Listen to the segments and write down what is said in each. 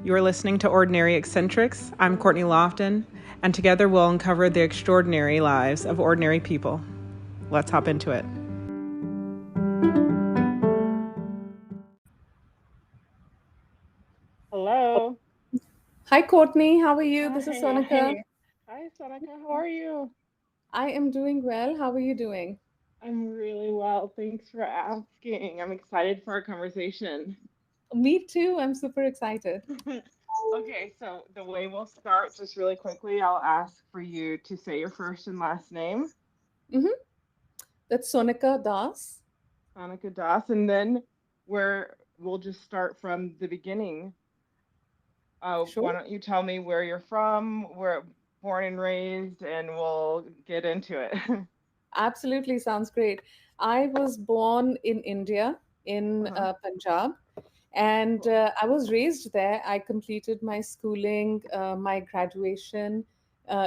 You're listening to Ordinary Eccentrics. I'm Courtney Lofton, and together we'll uncover the extraordinary lives of ordinary people. Let's hop into it. Hello. Hi, Courtney. How are you? This is Sonika. Hi. Hi, Sonika. How are you? I am doing well. How are you doing? I'm really well. Thanks for asking. I'm excited for our conversation. Me too. I'm super excited. Okay, so the way we'll start, just really quickly, I'll ask for you to say your first and last name, Mm-hmm. That's Sonika Das. Sonika Das, and then we'll just start from the beginning. Why Sure. don't you tell me where you're from, where born and raised, and we'll get into it. Absolutely. Sounds great. I was born in India, in Uh-huh. Punjab, and Cool. I was raised there. I completed my schooling, my graduation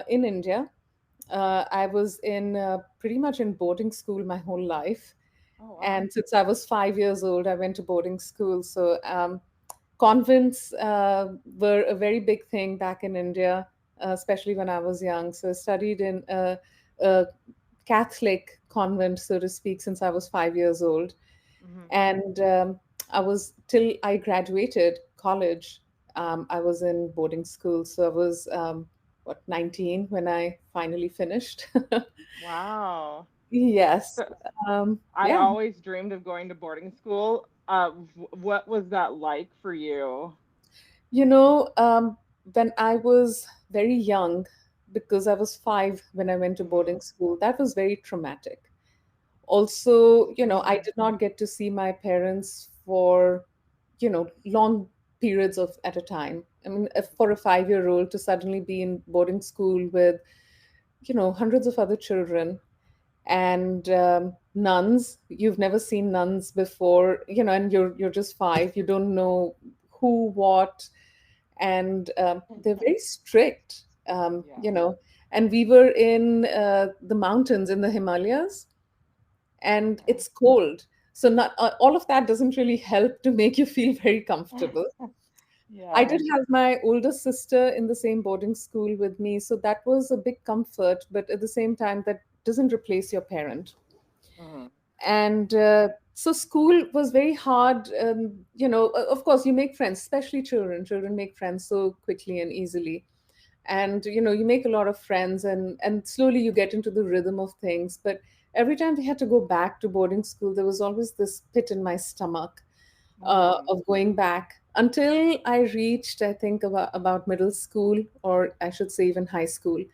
in India. I was in pretty much in boarding school my whole life. Oh, wow. And since I was 5 years old, I went to boarding school. So convents were a very big thing back in India, especially when I was young. So I studied in a Catholic convent, so to speak, since I was 5 years old. Hmm. And I was till I graduated college. I was in boarding school. So I was, 19 when I finally finished. Wow. Yes. So I Yeah. always dreamed of going to boarding school. What was that like for you? You know, when I was very young, because I was 5 when I went to Hmm. boarding school, that was very traumatic. Also, I Hmm. did not get to see my parents for, long periods of at a time. I mean, for a 5-year-old to suddenly be in boarding school with, hundreds of other children and nuns, you've never seen nuns before, and you're just 5, you don't know who, what, and they're very strict, Yeah. and we were in the mountains in the Himalayas, and Okay. it's cold. So not all of that doesn't really help to make you feel very comfortable. I Yeah. did have my older sister in the same boarding school with me, so that was a big comfort, but at the same time, that doesn't replace your parent. Hmm. And so school was very hard. Of course, you make friends, especially children make friends so quickly and easily, and you make a lot of friends, and slowly you get into the rhythm of things. But every time we had to go back to boarding school, there was always this pit in my stomach Hmm. of going back, until I reached, I think, about middle school, or I should say even high school.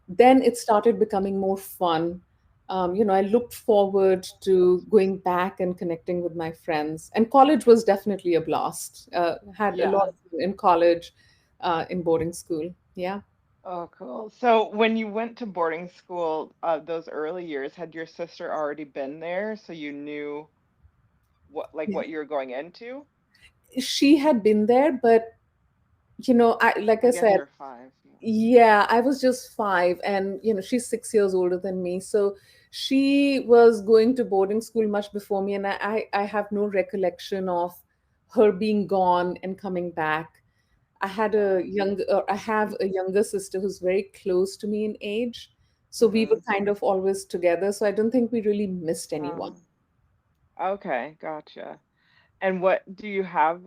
Then it started becoming more fun. I looked forward to going back and connecting with my friends. And college was definitely a blast. Had a lot Yeah. of fun in college, in boarding school. Yeah. Oh, cool. So when you went to boarding school, those early years, had your sister already been there, so you knew Yeah. what you were going into? She had been there, but I, like I I guess said, you're five. Yeah. yeah, I was just 5, and she's 6 years older than me. So she was going to boarding school much before me, and I have no recollection of her being gone and coming back. Yeah. I have a younger sister who's very close to me in age. So we were Mm-hmm. kind of always together. So I don't think we really missed anyone. Oh, okay, gotcha. And what do you have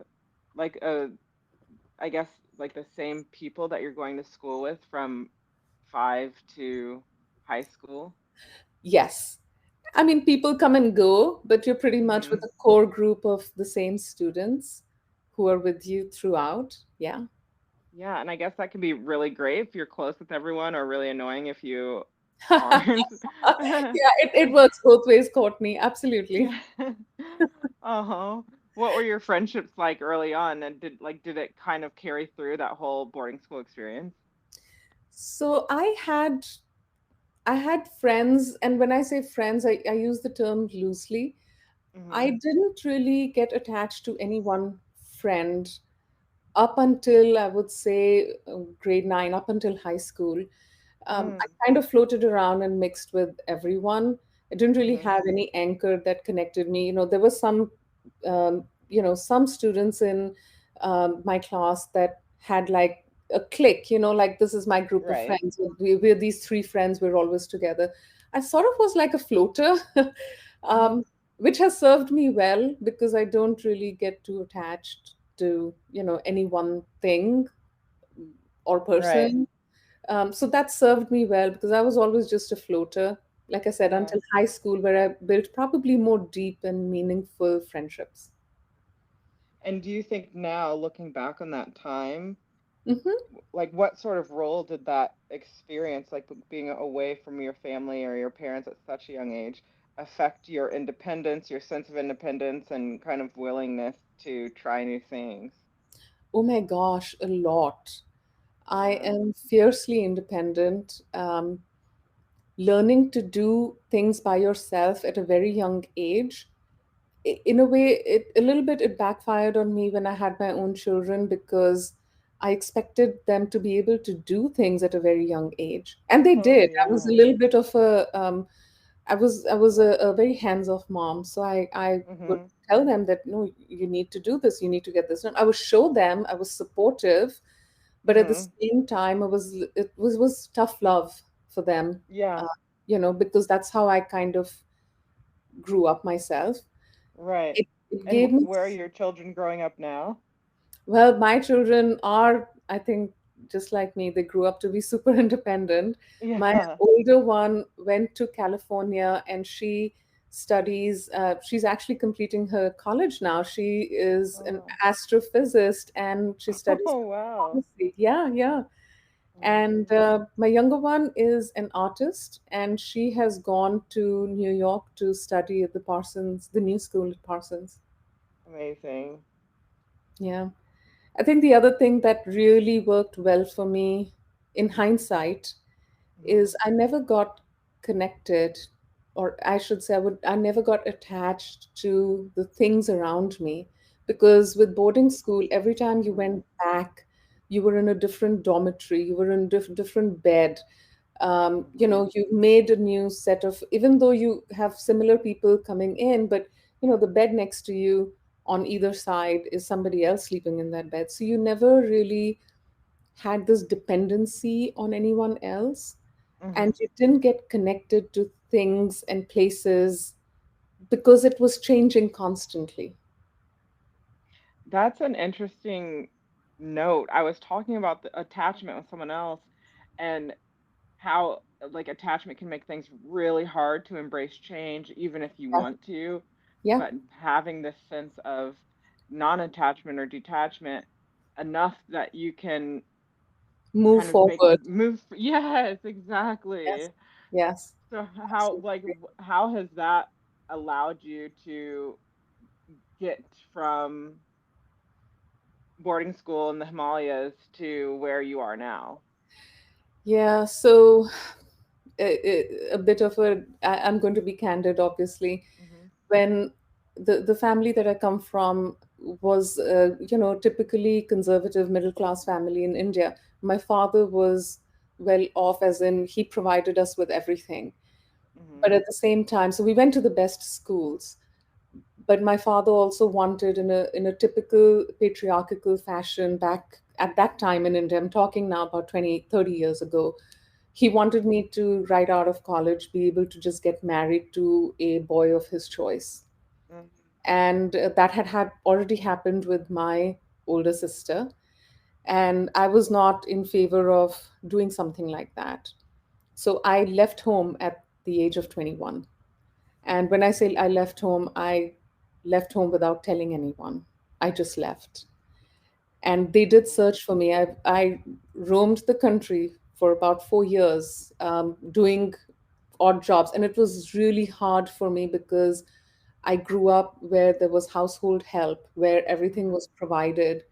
like a, I guess like the same people that you're going to school with from five to high school? Yes. I mean, people come and go, but you're pretty much Mm-hmm. with a core group of the same students who are with you throughout. Yeah. Yeah, and I guess that can be really great if you're close with everyone, or really annoying if you Yeah, aren't. it works both ways, Courtney. Absolutely. Yeah. Uh-huh. What were your friendships like early on, and did it kind of carry through that whole boarding school experience? So I had friends, and when I say friends, I use the term loosely. I Mm-hmm. didn't really get attached to any one friend up until, I would say, grade 9, up until high school. I Mm. kind of floated around and mixed with everyone. I didn't really Mm-hmm. have any anchor that connected me. There were some students in my class that had like a clique, like this is my group of Right. friends. We're these three friends, we're always together. I sort of was like a floater, Mhm. um, which has served me well because I don't really get too attached to, any one thing or Right. person. So that served me well because I was always just a floater, like I said, Yeah. until high school, where I built probably more deep and meaningful friendships. And do you think now, looking back on that time, Hmm. like what sort of role did that experience, like being away from your family or your parents at such a young age, affect your independence, your sense of independence, and kind of willingness to try new things? Oh my gosh, a lot. I Yeah. am fiercely independent. Learning to do things by yourself at a very young age, in a way, a little bit it backfired on me when I had my own children because I expected them to be able to do things at a very young age, and they Oh, did. I was a yeah. little bit of I was a very hands-off mom, so I would Mhm. tell them that no, you need to do this, you need to get this done. I would show them, I was supportive, but at the Mhm. same time, it was tough love for them, Yeah. uh, because that's how I kind of grew up myself. Right. It And gave me. where are your children growing up now? Well, my children are, I think, just like me, they grew up to be super independent. My Yeah. older one went to California and she studies, she's actually completing her college now. She is an Oh. astrophysicist and she studies Oh, wow. pharmacy. Yeah, yeah. And Amazing. my younger one is an artist and she has gone to New York to study at the Parsons, the new school at Parsons. Amazing. Yeah. I think the other thing that really worked well for me in hindsight is Mhm. I never got connected, or I should say, I never got attached to the things around me. Because with boarding school, every time you Mhm. went back, you were in a different dormitory, you were in a different bed. Mhm. You made a new set of, even though you have similar people coming in, but the bed next to you on either side is somebody else sleeping in that bed. So you never really had this dependency on anyone else, and Mhm. you didn't get connected to things and places because it was changing constantly. That's an interesting note. I was talking about the attachment with someone else and how like attachment can make things really hard to embrace change even if you Yeah. want to, Yeah. but having this sense of non-attachment or detachment enough that you can Move kind of make forward. move. Yes, Yes. exactly. Yes. So how like Absolutely. how has that allowed you to get from boarding school in the Himalayas to where you are now? Yeah. So a bit of I'm going to be candid, obviously. Mhm. When the family that I come from was, typically conservative middle class family in India. My father was well off, as in he provided us with everything. But Mhm. at the same time, so we went to the best schools. But my father also wanted, in a typical patriarchal fashion back at that time in India, I'm talking now about 20, 30 years ago, he wanted me to, right out of college, be able to just get married to a boy of his choice. Mhm. And that had already happened with my older sister. And I was not in favor of doing something like that. So I left home at the age of 21. And when I say I left home without telling anyone. I just left. And they did Mhm. search for me. I roamed the country for about 4 years, doing odd jobs. And it was really hard for me because I grew up where there was household help, where everything Mhm. was provided.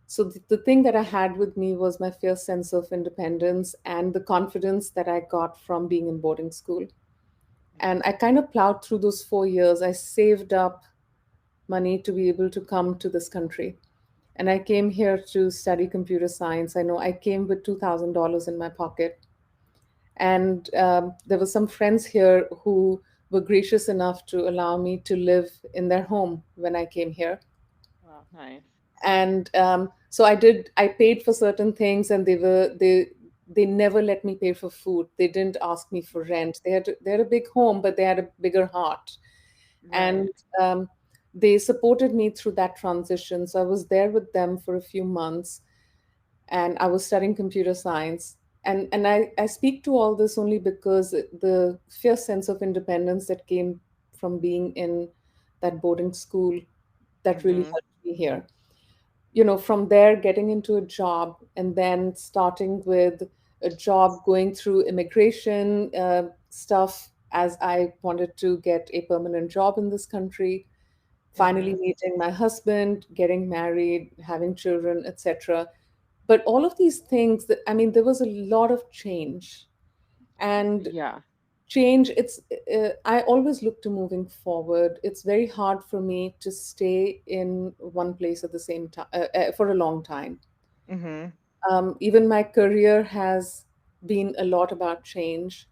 So the thing that I had with me was my fierce sense of independence and the confidence that I got from being in boarding school. And I kind of plowed through those 4 years. I saved up money to be able to come to this country. And I came here to study computer science. I know I came with $2,000 in my pocket. And there were some friends here who were gracious enough to allow me to live in their home when I came here. Wow, nice. And so I paid for certain things, and they never let me pay for food. They didn't ask me for rent. They had a big home, but they had a bigger heart. And Right. um, they supported me through that transition. So I was there with them for a few months, and I was studying computer science. And I speak to all this only because the fierce sense of independence that came from being in that boarding school, that really Mhm. helped me here. From there, getting into a job, and then starting with a job, going through immigration stuff as I wanted to get a permanent job in this country, finally Mhm. meeting my husband, getting married, having children, etc. But all of these things, I mean, there was a lot of change. And Yeah. change, I always look to moving forward. It's very hard for me to stay in one place at the same time for a long time. Mhm. Even my career has been a lot about change.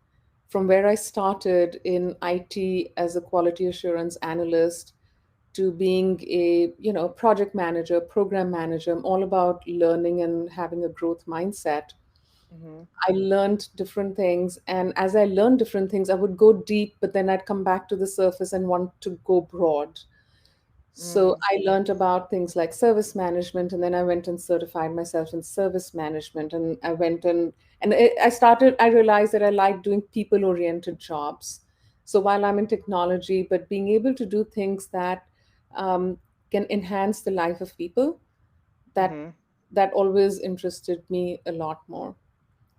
From where I started in IT as a quality assurance analyst to being a project manager, program manager, I'm all about learning and having a growth mindset. Mhm. I learned different things. And as I learned different things, I would go deep, but then I'd come back to the surface and want to go broad. So Mm. I learned about things like service management, and then I went and certified myself in service management. And I went and I realized that I like doing people oriented jobs. So while I'm in technology, but being able to do things that um, can enhance the life of people, that Mhm. that always interested me a lot more.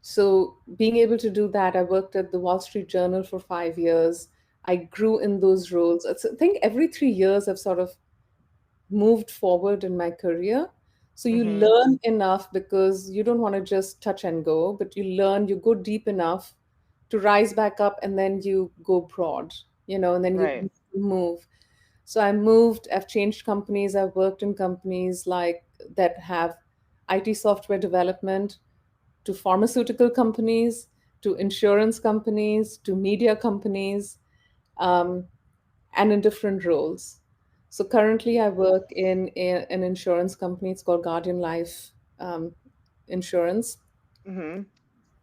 So, being able to do that, I worked at the Wall Street Journal for 5 years. I grew in those roles. I think every 3 years I've sort of moved forward in my career. So, you Mhm. learn enough because you don't want to just touch and go, but you go deep enough to rise back up, and then you go broad, and then Right. you move. So, I've changed companies, I've worked in companies like that have IT software development, to pharmaceutical companies, to insurance companies, to media companies, um, and in different roles. So currently, I work in an insurance company. It's called Guardian Life Insurance. Mhm.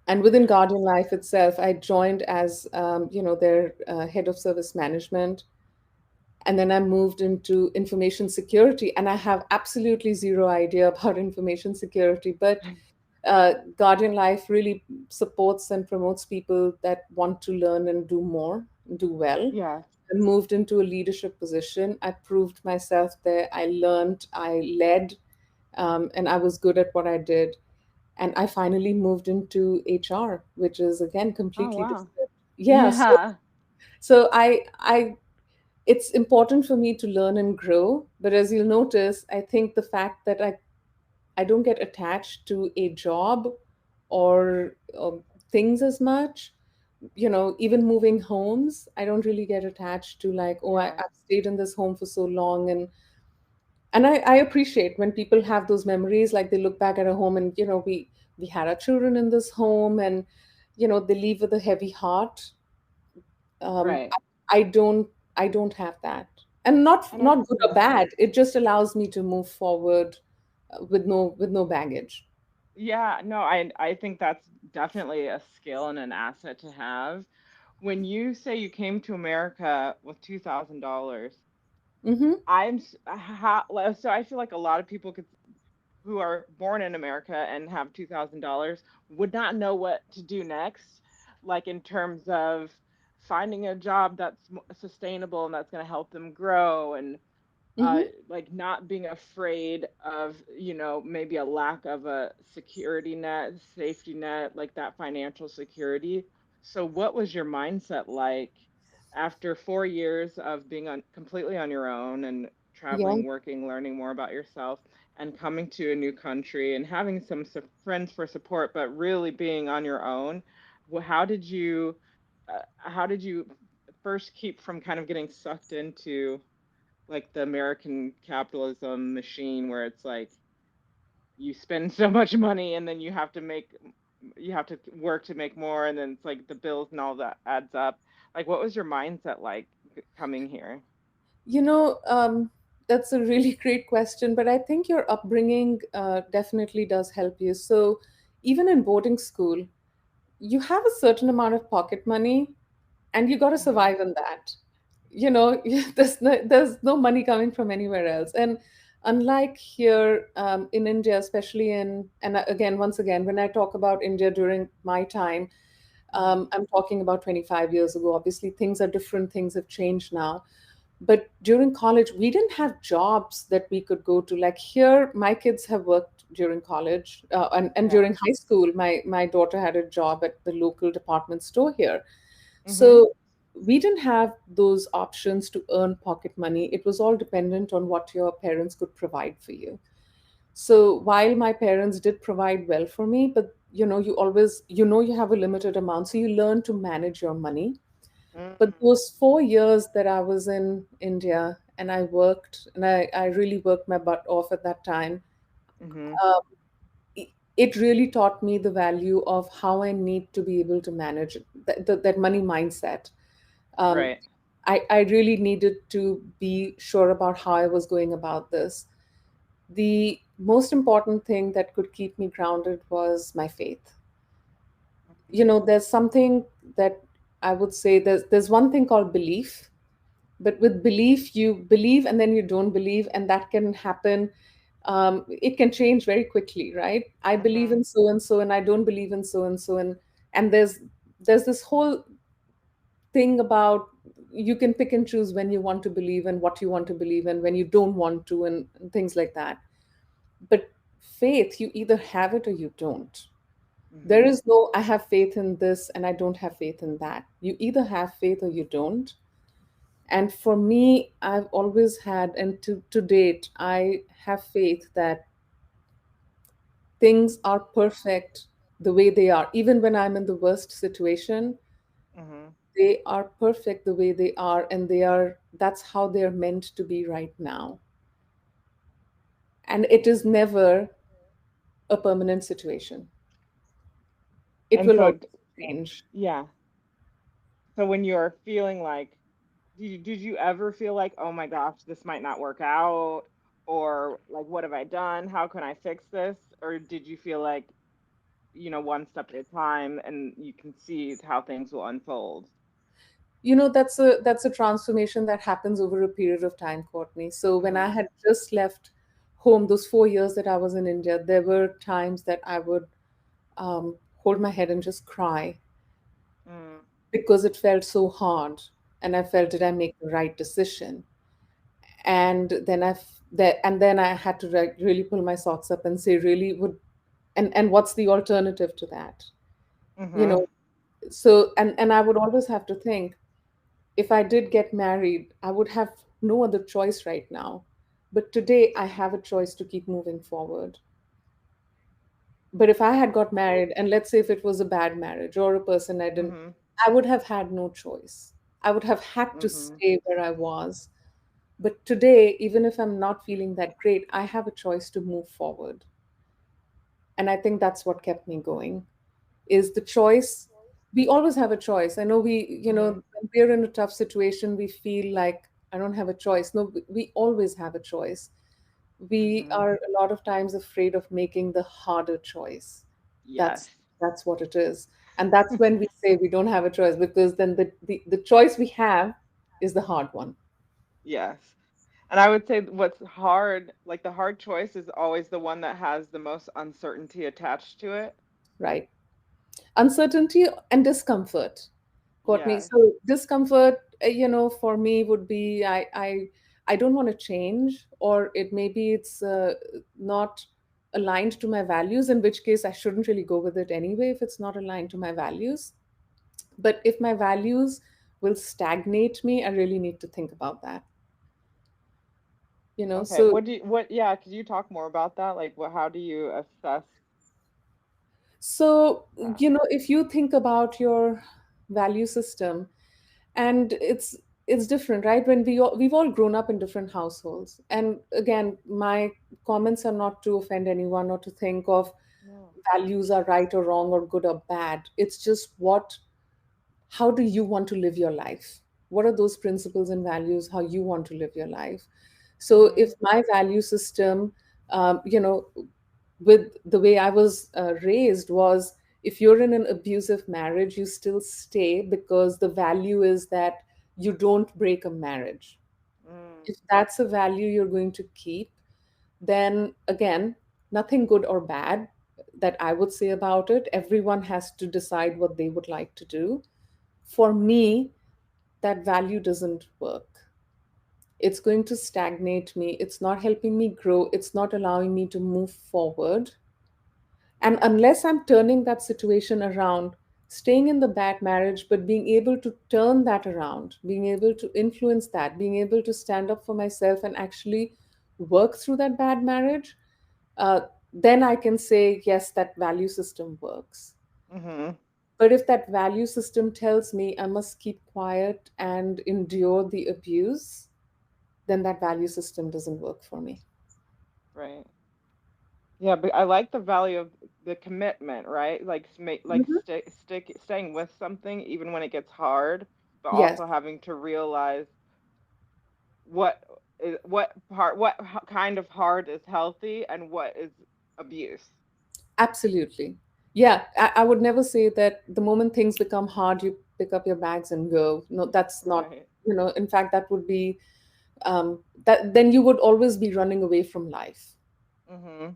And within Guardian Life itself, I joined as their head of service management, and then I moved into information security. And I have absolutely zero idea about information security, but Guardian Life really supports and promotes people that want to learn and do more, do well. Yeah. I moved into a leadership position. I proved myself there. I learned, I led, and I was good at what I did. And I finally moved into HR, which is again Oh, completely wow. different. Yeah, Yeah. so it's important for me to learn and grow. But as you'll notice, I think the fact that I don't get attached to a job or things as much. Even moving homes, I don't really get attached to like, oh, Yeah. I've stayed in this home for so long. And I appreciate when people have those memories, like they look back at a home and, we had our children in this home, and, they leave with a heavy heart. Um, Right. I don't, I don't have that. And not And I not good or yeah. bad. It just allows me to move forward with no baggage. Yeah, no, I think that's definitely a skill and an asset to have. When you say you came to America with $2,000, Mm-hmm. so I feel like a lot of people who are born in America and have $2,000 would not know what to do next, like in terms of finding a job that's sustainable and that's going to help them grow, and Mm-hmm. like not being afraid of, maybe a lack of a security net, safety net, like that financial security. So what was your mindset like after 4 years of being completely on your own and Yeah. traveling, working, learning more about yourself, and coming to a new country and having some friends for support, but really being on your own? How did you first keep from kind of getting sucked into like the American capitalism machine, where it's like you spend so much money and then you have to work to make more, and then it's like the bills and all that adds up. Like, what was your mindset like coming here? You know, um, that's a really great question, but I think your upbringing definitely does help you. So even in boarding school, you have a certain amount of pocket money, and you got to Mhm. survive on that. You know, there's no money coming from anywhere else. And unlike here in India, especially in, and again, once again, when I talk about India during my time, Mhm. I'm talking about 25 years ago. Obviously, things are different, things have changed now. But during college, we didn't have jobs that we could go to. Like here, my kids have worked during college, and Yeah. during high school, my daughter had a job at the local department store here. Mhm. So we didn't have those options to earn pocket money. It was all dependent on what your parents could provide for you. So while my parents did provide well for me, but you always, you have a limited amount. So you learn to manage your money. But Mm. those 4 years that I was in India and I worked, and I really worked my butt off at that time, Mhm. um, it really taught me the value of how I need to be able to manage that money mindset. Um, Right. I really needed to be sure about how I was going about this. The most important thing that could keep me grounded was my faith. There's something that I would say, there's one thing called belief. But with belief, you believe and then you don't believe, and that can happen. It can change very quickly, right? I believe Mhm. in so and so, and I don't believe in so and so, and there's this whole thing about, you can pick and choose when you want to believe and what you want to believe and when you don't want to, and things like that. But faith, you either have it or you don't. There Mhm. is no I have faith in this and I don't have faith in that. You either have faith or you don't. And for me, I've always had, and to date, I have faith that things are perfect the way they are. Even when I'm in the worst situation, Mhm. they are perfect the way they are, and that's how they're meant to be right now. And it is never a permanent situation. It And will so, always change. yeah. So when you're feeling like, did you ever feel like, oh my gosh, this might not work out, or like, what have I done? How can I fix this? Or did you feel like, one step at a time, and you can see how things will unfold? That's a transformation that happens over a period of time, Courtney. So when I Mhm. had just left home, those 4 years that I was in India, there were times that I would hold my head and just cry Mm. because it felt so hard, and I felt, did I make the right decision? And then I had to really pull my socks up and say, really, would and what's the alternative to that? you Mhm. know so, and I would always have to think, if I did get married, I would have no other choice right now. But today I have a choice to keep moving forward. But if I had got married, and let's say if it was a bad marriage or a person I didn't, Mhm. I would have had no choice. I would have had to Mhm. stay where I was. But today, even if I'm not feeling that great, I have a choice to move forward. And I think that's what kept me going, is the choice. We always have a choice. I know Mhm. when we're in a tough situation, we feel like, I don't have a choice. No, we always have a choice. We Mhm. are a lot of times afraid of making the harder choice. Yes. That's what it is. And that's when we say we don't have a choice, because then the choice we have is the hard one, Yes. And I would say what's hard, like the hard choice is always the one that has the most uncertainty attached to it. right? Uncertainty and discomfort, Courtney. Yes. So discomfort, for me would be, I don't want to change, or it maybe it's not aligned to my values, in which case I shouldn't really go with it anyway if it's not aligned to my values. But if my values will stagnate me, I really need to think about that. Okay. So Yeah, could you talk more about that? Like, how do you assess so that? if you think about your value system, and it's different, right? When we've all grown up in different households, and again, my comments are not to offend anyone or to think of No. values are right or wrong or good or bad. It's just, how do you want to live your life? What are those principles and values, how you want to live your life? So if Mhm. my value system, with the way I was raised, was if you're in an abusive marriage, you still stay because the value is that you don't break a marriage. Mm. If that's a value you're going to keep, then again, nothing good or bad that I would say about it. Everyone has to decide what they would like to do. For me, that value doesn't work. It's going to stagnate me. It's not helping me grow. It's not allowing me to move forward. And unless I'm turning that situation around, staying in the bad marriage, but being able to turn that around, being able to influence that, being able to stand up for myself and actually work through that bad marriage, then I can say, yes, that value system works. Mhm. But if that value system tells me I must keep quiet and endure the abuse, then that value system doesn't work for me. Right. Yeah, but I like the value of the commitment, right? Like Mhm. staying with something even when it gets hard, but Yes, also having to realize what what kind of hard is healthy and what is abuse. absolutely. Yeah, I would never say that the moment things become hard, you pick up your bags and go. No, that's not, Right. in fact, that would be, that then you would always be running away from life. Mhm.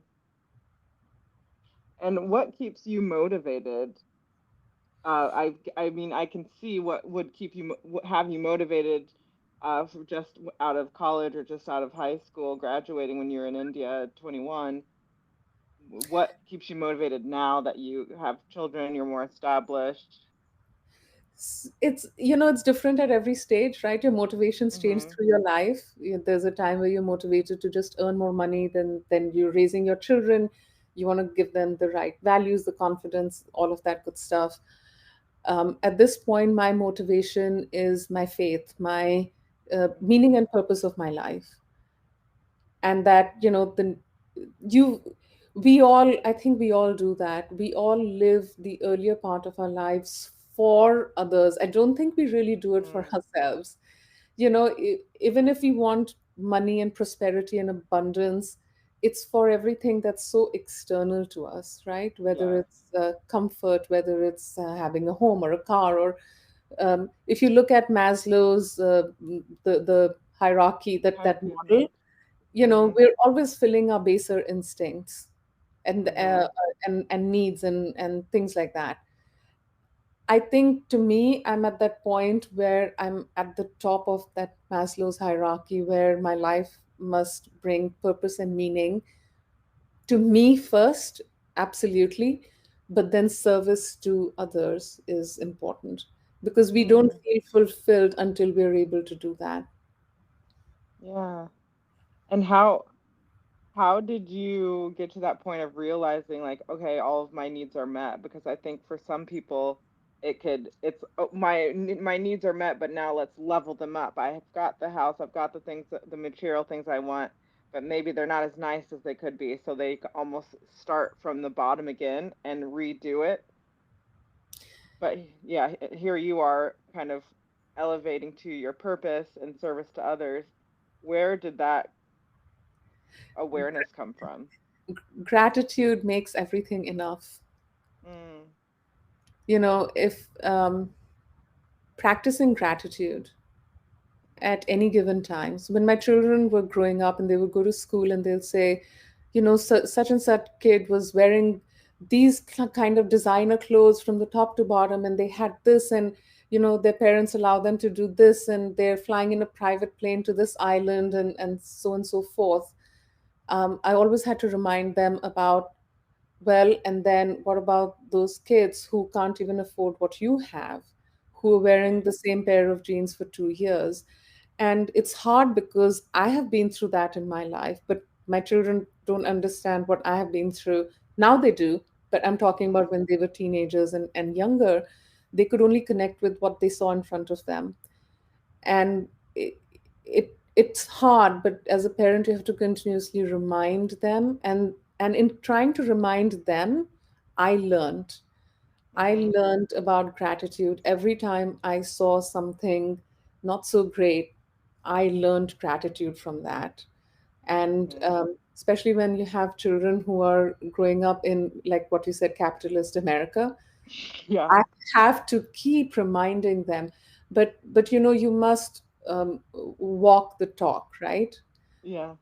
And what keeps you motivated? I mean, I can see what would keep you have you motivated for just out of college or just out of high school, graduating when you're in India at 21. What keeps you motivated now that you have children, you're more established? It's different at every stage, right? Your motivations change Mhm. through your life. There's a time where you're motivated to just earn more money, then you're raising your children. You want to give them the right values, the confidence, all of that good stuff. At this point, my motivation is my faith, my Mhm. meaning and purpose of my life. And that, you we all, I think we all do that. We all live the earlier part of our lives for others. I don't think we really do it for Mm. ourselves. Even if we want money and prosperity and abundance, it's for everything that's so external to us, right? Whether Yes. it's comfort, whether it's having a home or a car, or if you look at Maslow's the hierarchy, that Mhm. model, Mhm. we're always filling our baser instincts and Mhm. needs and things like that. I think, to me, I'm at that point where I'm at the top of that Maslow's hierarchy, where my life must bring purpose and meaning to me first, absolutely, but then service to others is important, because we don't Mm. feel fulfilled until we're able to do that. Yeah. And how did you get to that point of realizing like, okay, all of my needs are met? Because I think for some people it's oh, my needs are met, but now let's level them up. I have got the house, I've got the things, the material things I want, but maybe they're not as nice as they could be. So they almost start from the bottom again and redo it. But yeah, here you are kind of elevating to your purpose and service to others. Where did that awareness come from? Gratitude makes everything enough. Mm. If practicing gratitude at any given time. So when my children were growing up and they would go to school and they'll say, such and such kid was wearing these kind of designer clothes from the top to bottom, and they had this, and their parents allow them to do this, and they're flying in a private plane to this island, and so on and so forth. I always had to remind them about, well, and then what about those kids who can't even afford what you have, who are wearing Right. the same pair of jeans for 2 years? And it's hard because I have been through that in my life, but my children don't understand what I have been through. Now they do, but I'm talking Mhm. about when they were teenagers and younger. They could only connect with what they saw in front of them. And it's hard, but as a parent you have to continuously remind them, and in trying to remind them, i learned I Mhm. learned about gratitude. Every time I saw something not so great, I learned gratitude from that. And Mhm. especially when you have children who are growing up in, like what you said, capitalist America, Yeah. I have to keep reminding them. But you must walk the talk, right? Yeah.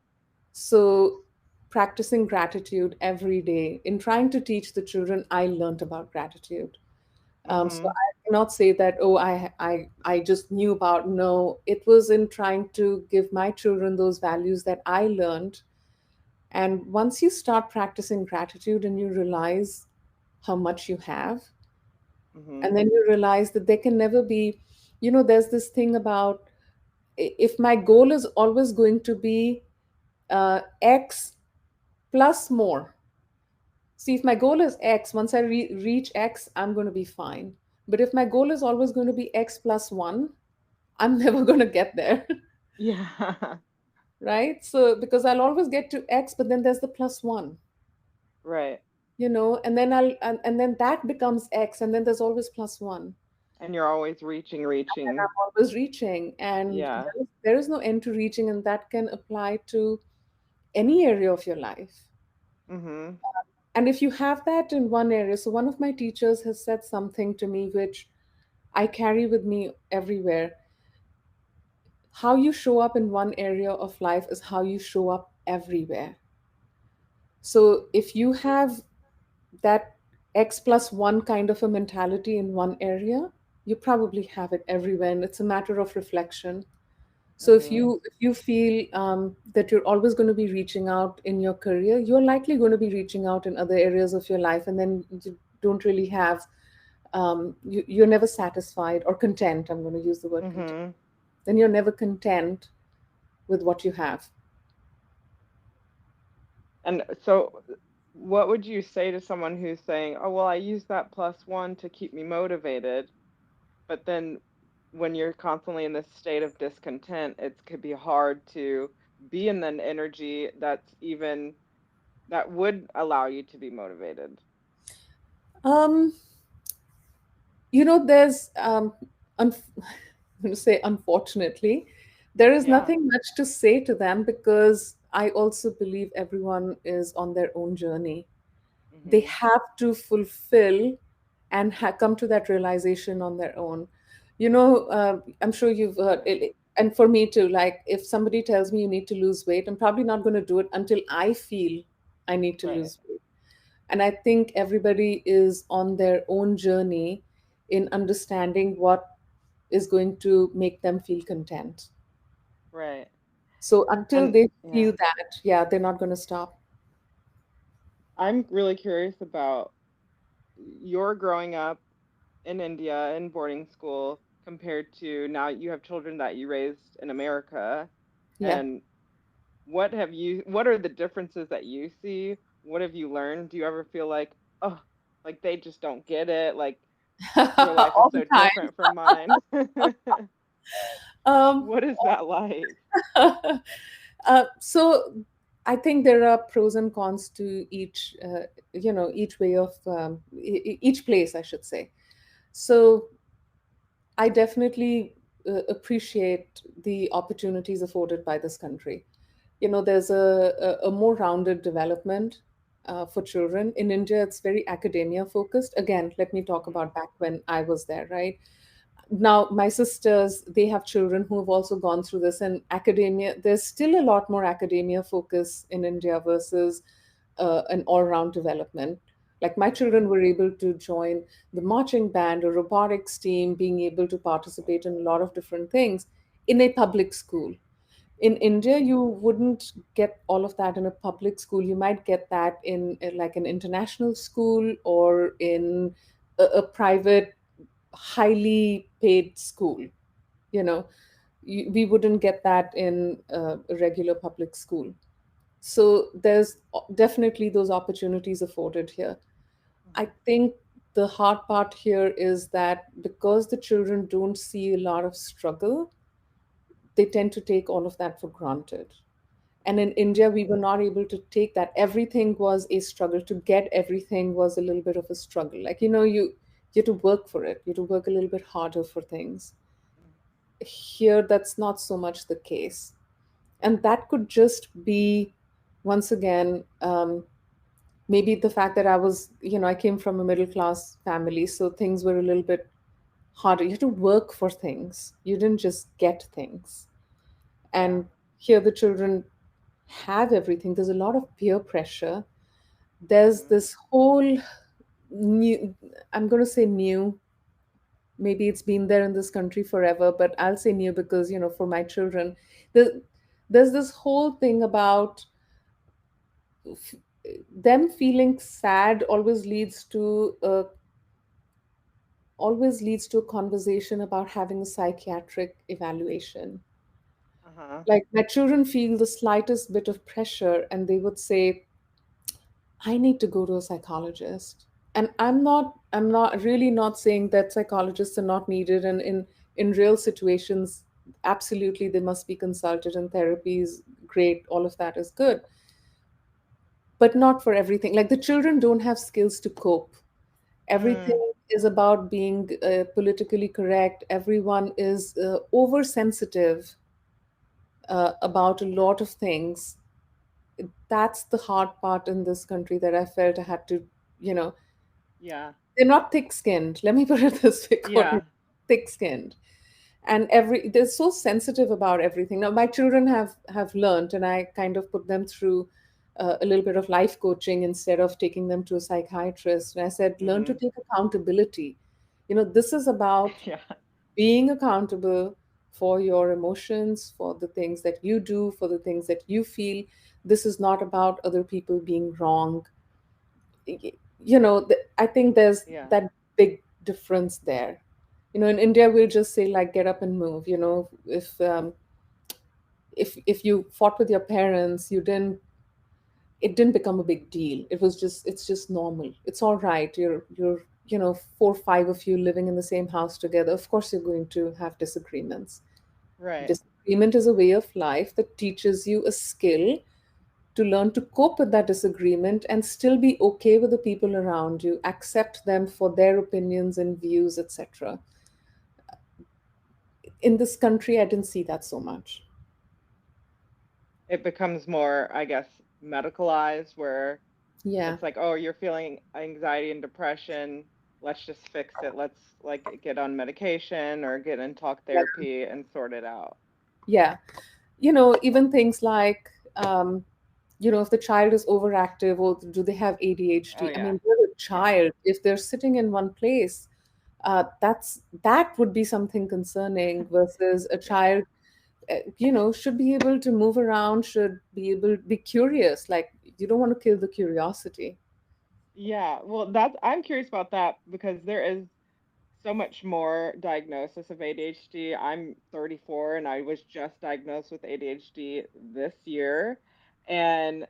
So practicing gratitude every day, in trying to teach the children, I learned about gratitude. So Mhm. I cannot say that, oh, I just knew about. No, it was in trying to give my children those values that I learned. And once you start practicing gratitude and you realize how much you have, Mhm. and then you realize that there can never be, there's this thing about, if my goal is always going to be X plus more. See, if my goal is X, once I reach X, I'm going to be fine. But if my goal is always going to be X plus one, I'm never going to get there. Yeah. Right? So, because I'll always get to X, but then there's the plus one, Right. and then and then that becomes X, and then there's always plus one. And you're always reaching, And reaching. I'm always reaching, and Yeah. there is no end to reaching, and that can apply to any area of your life. Mhm. And if you have that in one area, so one of my teachers has said something to me which I carry with me everywhere. How you show up in one area of life is how you show up everywhere. So if you have that X plus one kind of a mentality in one area, you probably have it everywhere. And it's a matter of reflection. So Mhm. if you feel that you're always going to be reaching out in your career, you're likely going to be reaching out in other areas of your life, and then you don't really have you're never satisfied or content. I'm going to use the word content. Mhm. Then you're never content with what you have. And so what would you say to someone who's saying, "Oh, well, I use that plus one to keep me motivated," but then when you're constantly in this state of discontent, it could be hard to be in an energy that would allow you to be motivated. Um, there's I'm going to say, unfortunately, there is Yeah. nothing much to say to them, because I also believe everyone is on their own journey. They Mhm. have to fulfill and come to that realization on their own. I'm sure you've heard Right. it, and for me too, like if somebody tells me you need to lose weight, I'm probably not going to do it until I feel I need to Right. lose weight. And I think everybody is on their own journey in understanding what is going to make them feel content. Right. So until And they feel yeah, that, yeah, they're not going to stop. I'm really curious about your growing up in India in boarding school compared to now you have children that you raised in America. Yeah. And what are the differences that you see? What have you learned? Do you ever feel like, oh, like they just don't get it? Like your life is All the so different from mine. time. What is that like? So I think there are pros and cons to each way of each place, I should say. So I definitely appreciate the opportunities afforded by this country. There's a more rounded development for children. In India, it's very academia focused. Again, let me talk Mhm. about back when I was there, right? Now my sisters, they have children who have also gone through this, and academia, there's still a lot more academia focus in India versus an all-round development. Like my children were able to join the marching band or robotics team, being able to participate in a lot of different things in a public school. In India, you wouldn't get all of that in a public school. You might get that in like an international school or in a private, highly paid school. You know, we wouldn't get that in a regular public school. So there's definitely those opportunities afforded here. I Mhm. think the hard part here is that because the children don't see a lot of struggle, they tend to take all of that for granted. And in India, we were not able to take that. Everything was a struggle. To get everything was a little bit of a struggle. Like, you had to work for it. You had to work a little bit harder for things. Here, that's not so much the case. And that could just be, once again, maybe the fact that I was, I came from a middle class family, so things were a little bit harder. You had to work for things, you didn't just get things. Yeah. And here the children have everything. There's a lot of peer pressure. There's Mhm. this whole new, I'm going to say new, maybe it's been there in this country forever, but I'll say new because, for my children, the, there's this whole thing about f- them feeling sad always leads to a conversation about having a psychiatric evaluation. Uh-huh. Like my children feel the slightest bit of pressure and they would say, I need to go to a psychologist. And I'm not really not saying that psychologists are not needed, and in real situations, absolutely they must be consulted, and therapy is great, all of that is good, but not for everything. Like the children don't have skills to cope. Mm. Everything is about being politically correct. Everyone is oversensitive about a lot of things. That's the hard part in this country that I felt I had to, you know, Yeah. they're not thick skinned. Let me put it this way, Courtney. Yeah. Thick skinned. And they're so sensitive about everything. Now my children have learned, and I kind of put them through a little bit of life coaching instead of taking them to a psychiatrist. And I said, learn to Mhm. take accountability. This is about Yeah. being accountable for your emotions, for the things that you do, for the things that you feel. This is not about other people being wrong. I think there's Yeah. that big difference there. In India, we'll just say, like, get up and move. If you fought with your parents, it didn't become a big deal. It's just normal. It's all right. You're four, five of you living in the same house together. Of course, you're going to have disagreements. Right. Disagreement is a way of life that teaches you a skill to learn to cope with that disagreement and still be okay with the people around you, accept them for their opinions and views, etc. In this country, I didn't see that so much. It becomes more, I guess, medicalized where Yeah, it's like, oh, you're feeling anxiety and depression. Let's just fix it. Let's like get on medication or get in talk yeah, therapy and sort it out. yeah. Even things like, if the child is overactive or do they have Oh ADHD? I yeah. mean, they're a Yeah. child. If they're sitting in one place, that would be something concerning versus a Yeah. child, should be able to move around, should be able to be curious. Like, you don't want to kill the curiosity. Yeah. Well, I'm curious about that because there is so much more diagnosis of ADHD. I'm 34 and I was just diagnosed with ADHD this year. And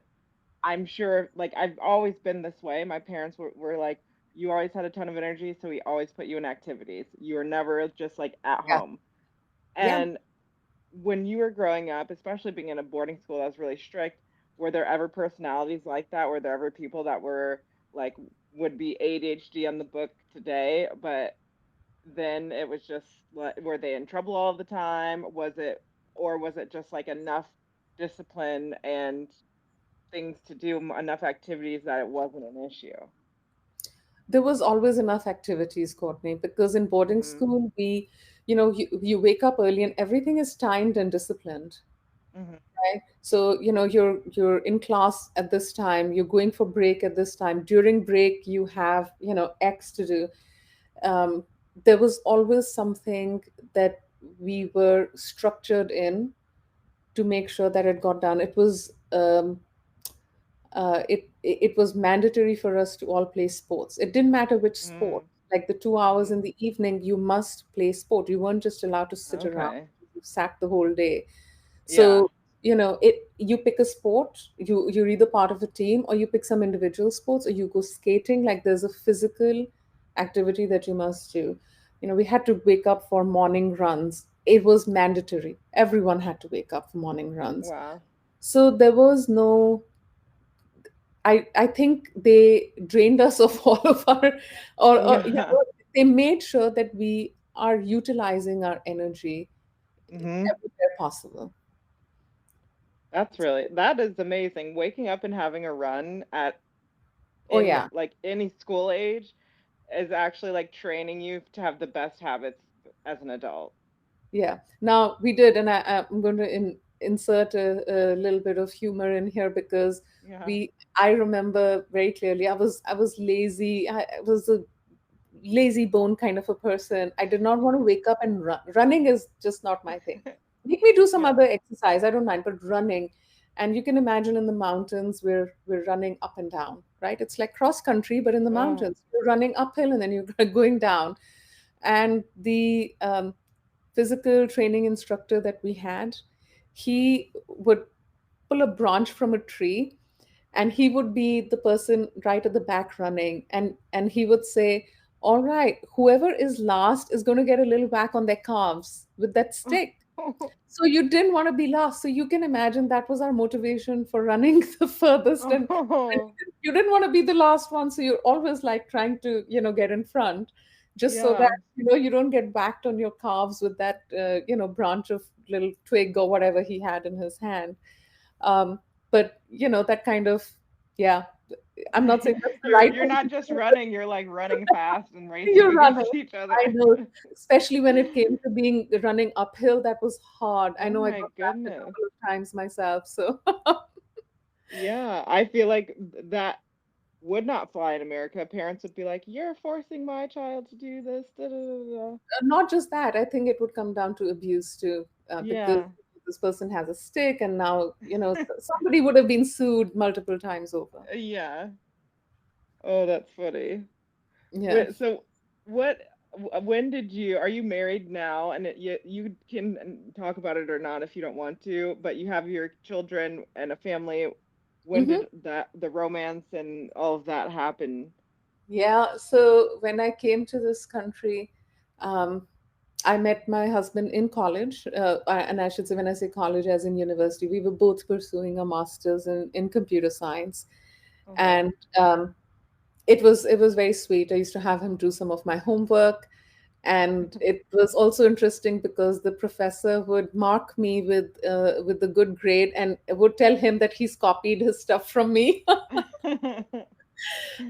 I'm sure, like, I've always been this way. My parents were like, you always had a ton of energy, so we always put you in activities. You were never just like at Yeah. home. Yeah. And when you were growing up, especially being in a boarding school that was really strict, were there ever personalities like that? Were there ever people that were like, would be ADHD on the book today, but then it was just like, were they in trouble all the time? Or was it just like enough discipline and things to do, enough activities that it wasn't an issue? There was always enough activities, Courtney, because in boarding Mhm. school, you wake up early and everything is timed and disciplined. Mhm. Right? So, you're in class at this time, you're going for break at this time. During break, you have, X to do. Um, there was always something that we were structured in to make sure that it got done. It was mandatory for us to all play sports. It didn't matter which sport. Mm. Like the 2 hours in Mhm. the evening, you must play sport. You weren't just allowed to sit around. Okay. You sat the whole day. Yeah. So, you pick a sport, you're either part of a team or you pick some individual sports or you go skating. Like there's a physical activity that you must do. We had to wake up for morning runs. It was mandatory. Everyone had to wake up for morning runs. Wow. So there was no, I think they drained us of all of our, or Yeah. they made sure that we are utilizing our energy Mhm. everywhere possible. That is amazing. Waking up and having a run at Oh in yeah. like any school age is actually like training you to have the best habits as an adult. Yeah. Now we did, and I'm going to insert a little bit of humor in here because Yeah. we. I remember very clearly. I was lazy. I was a lazy bone kind of a person. I did not want to wake up and run. Running is just not my thing. Make me do some Yeah. other exercise. I don't mind, but running. And you can imagine in the mountains, we're running up and down, right? It's like cross country, but in the Oh. mountains, you're running uphill and then you're going down. And the physical training instructor that we had, he would pull a branch from a tree and he would be the person right at the back running, and he would say, all right, whoever is last is going to get a little whack on their calves with that stick. So you didn't want to be last. So you can imagine that was our motivation for running the furthest. And Oh. you didn't want to be the last one. So you're always like trying to, get in front just so that, Yeah. you don't get whacked on your calves with that, branch of little twig or whatever he had in his hand. Um, but, that kind of, yeah, I'm not saying that's the right You're thing not to just do. running, you're like running fast and racing You're running. against each I other. know, especially when it came to being running uphill, that was hard. I Oh know I my got wrapped a goodness. couple of times myself. So Yeah, I feel like that would not fly in America. Parents would be like, "You're forcing my child to do this." Da, da, da, da. not just that, I think it would come down to abuse too, because Yeah. this person has a stick, and now somebody would have been sued multiple times over. Yeah. Oh, that's funny. Yeah. So what when did you are you married now and you can talk about it or not if you don't want to, but you have your children and a family. When Hmm. did that the romance and all of that happen? Yeah. So when I came to this country, um, I met my husband in college, and I should say, when I say college, as in university, we were both pursuing a master's in computer science, Okay. and it was very sweet. I used to have him do some of my homework, and it was also interesting because the professor would mark me with a good grade and would tell him that he's copied his stuff from me.